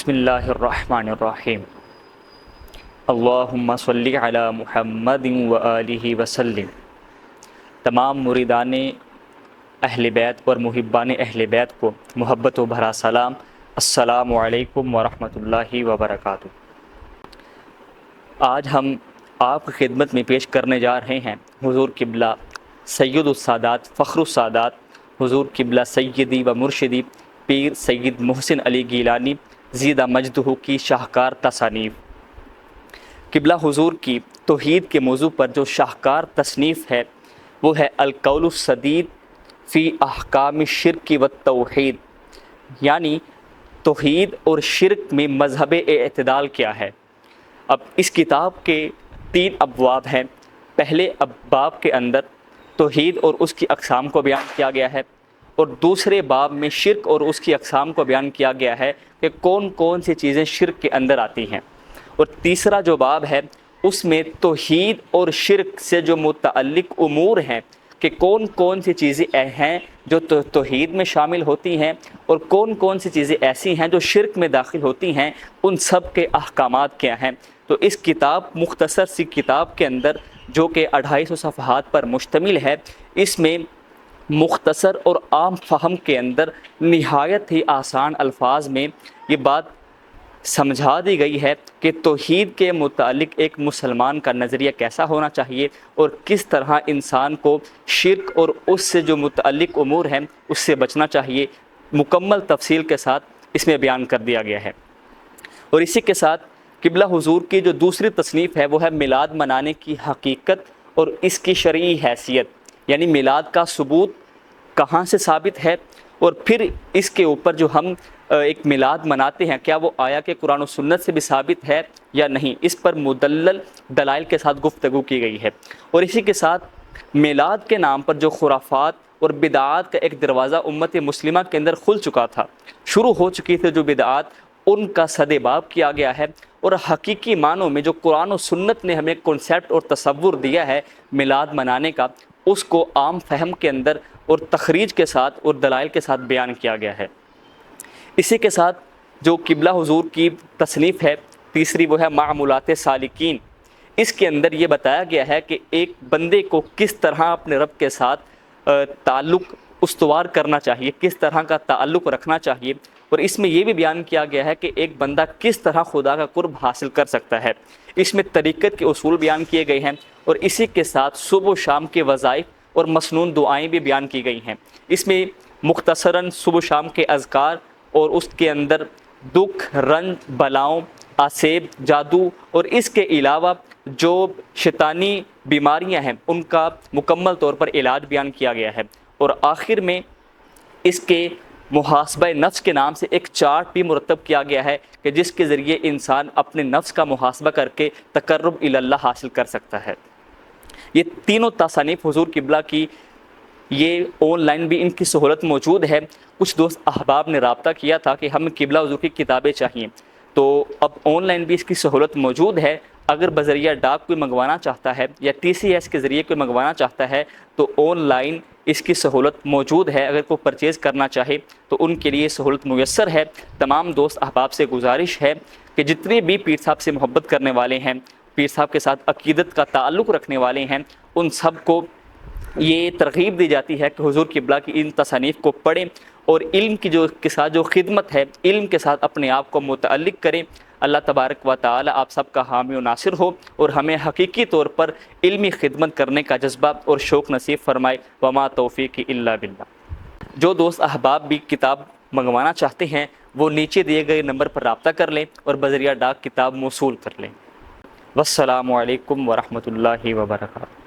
بسم اللہ الرحمن الرحیم اللہم صلی علی محمد وآلہ وسلم۔ تمام مریدان اہل بیت اور محبان اہل بیت کو محبت و بھرا سلام۔ السلام علیکم ورحمۃ اللہ وبرکاتہ۔ آج ہم آپ کی خدمت میں پیش کرنے جا رہے ہیں حضور قبلہ سید السادات فخر السادات حضور قبلہ سیدی و مرشدی پیر سید محسن علی گیلانی زیدہ مجدہ کی شاہکار تصانیف۔ قبلہ حضور کی توحید کے موضوع پر جو شاہکار تصنیف ہے وہ ہے القول السدید فی احکام الشرک والتوحید، یعنی توحید اور شرک میں مذہب اعتدال کیا ہے۔ اب اس کتاب کے 3 ابواب ہیں۔ پہلے باب کے اندر توحید اور اس کی اقسام کو بیان کیا گیا ہے، اور دوسرے باب میں شرک اور اس کی اقسام کو بیان کیا گیا ہے کہ کون کون سی چیزیں شرک کے اندر آتی ہیں، اور تیسرا جو باب ہے اس میں توحید اور شرک سے جو متعلق امور ہیں کہ کون کون سی چیزیں ہیں جو توحید میں شامل ہوتی ہیں اور کون کون سی چیزیں ایسی ہیں جو شرک میں داخل ہوتی ہیں، ان سب کے احکامات کیا ہیں۔ تو اس کتاب مختصر سی کتاب کے اندر جو کہ 250 صفحات پر مشتمل ہے، اس میں مختصر اور عام فہم کے اندر نہایت ہی آسان الفاظ میں یہ بات سمجھا دی گئی ہے کہ توحید کے متعلق ایک مسلمان کا نظریہ کیسا ہونا چاہیے اور کس طرح انسان کو شرک اور اس سے جو متعلق امور ہیں اس سے بچنا چاہیے، مکمل تفصیل کے ساتھ اس میں بیان کر دیا گیا ہے۔ اور اسی کے ساتھ قبلہ حضور کی جو دوسری تصنیف ہے وہ ہے میلاد منانے کی حقیقت اور اس کی شرعی حیثیت، یعنی میلاد کا ثبوت کہاں سے ثابت ہے، اور پھر اس کے اوپر جو ہم ایک میلاد مناتے ہیں کیا وہ آیا کہ قرآن و سنت سے بھی ثابت ہے یا نہیں، اس پر مدلل دلائل کے ساتھ گفتگو کی گئی ہے۔ اور اسی کے ساتھ میلاد کے نام پر جو خرافات اور بدعات کا ایک دروازہ امت مسلمہ کے اندر کھل چکا تھا، شروع ہو چکی تھی جو بدعات، ان کا سدباب کیا گیا ہے، اور حقیقی معنوں میں جو قرآن و سنت نے ہمیں کنسیپٹ اور تصور دیا ہے میلاد منانے کا، اس کو عام فہم کے اندر اور تخریج کے ساتھ اور دلائل کے ساتھ بیان کیا گیا ہے۔ اسی کے ساتھ جو قبلہ حضور کی تصنیف ہے تیسری وہ ہے معمولات سالکین۔ اس کے اندر یہ بتایا گیا ہے کہ ایک بندے کو کس طرح اپنے رب کے ساتھ تعلق استوار کرنا چاہیے، کس طرح کا تعلق رکھنا چاہیے، اور اس میں یہ بھی بیان کیا گیا ہے کہ ایک بندہ کس طرح خدا کا قرب حاصل کر سکتا ہے۔ اس میں طریقت کے اصول بیان کیے گئے ہیں، اور اسی کے ساتھ صبح و شام کے وظائف اور مسنون دعائیں بھی بیان کی گئی ہیں۔ اس میں مختصراً صبح و شام کے اذکار اور اس کے اندر دکھ، رنج، بلاؤں، آسیب، جادو اور اس کے علاوہ جو شیطانی بیماریاں ہیں ان کا مکمل طور پر علاج بیان کیا گیا ہے، اور آخر میں اس کے محاسبہ نفس کے نام سے ایک چارٹ بھی مرتب کیا گیا ہے کہ جس کے ذریعے انسان اپنے نفس کا محاسبہ کر کے تقرب الی اللہ حاصل کر سکتا ہے۔ یہ تینوں تصانیف حضور قبلہ کی یہ آن لائن بھی ان کی سہولت موجود ہے۔ کچھ دوست احباب نے رابطہ کیا تھا کہ ہمیں قبلہ حضور کی کتابیں چاہیے، تو اب آن لائن بھی اس کی سہولت موجود ہے۔ اگر بذریعہ ڈاک کوئی منگوانا چاہتا ہے یا TCS کے ذریعے کوئی منگوانا چاہتا ہے تو آن لائن اس کی سہولت موجود ہے۔ اگر کوئی پرچیز کرنا چاہے تو ان کے لیے سہولت میسر ہے۔ تمام دوست احباب سے گزارش ہے کہ جتنے بھی پیر صاحب سے محبت کرنے والے ہیں، پیر صاحب کے ساتھ عقیدت کا تعلق رکھنے والے ہیں، ان سب کو یہ ترغیب دی جاتی ہے کہ حضور قبلہ کی ان تصانیف کو پڑھیں اور علم کی کے ساتھ جو خدمت ہے، علم کے ساتھ اپنے آپ کو متعلق کریں۔ اللہ تبارک و تعالی آپ سب کا حامی و ناصر ہو اور ہمیں حقیقی طور پر علمی خدمت کرنے کا جذبہ اور شوق نصیب فرمائے۔ وما توفیقی الا باللہ۔ جو دوست احباب بھی کتاب منگوانا چاہتے ہیں وہ نیچے دیے گئے نمبر پر رابطہ کر لیں اور بذریعہ ڈاک کتاب موصول کر لیں۔ والسلام علیکم ورحمۃ اللہ وبرکاتہ۔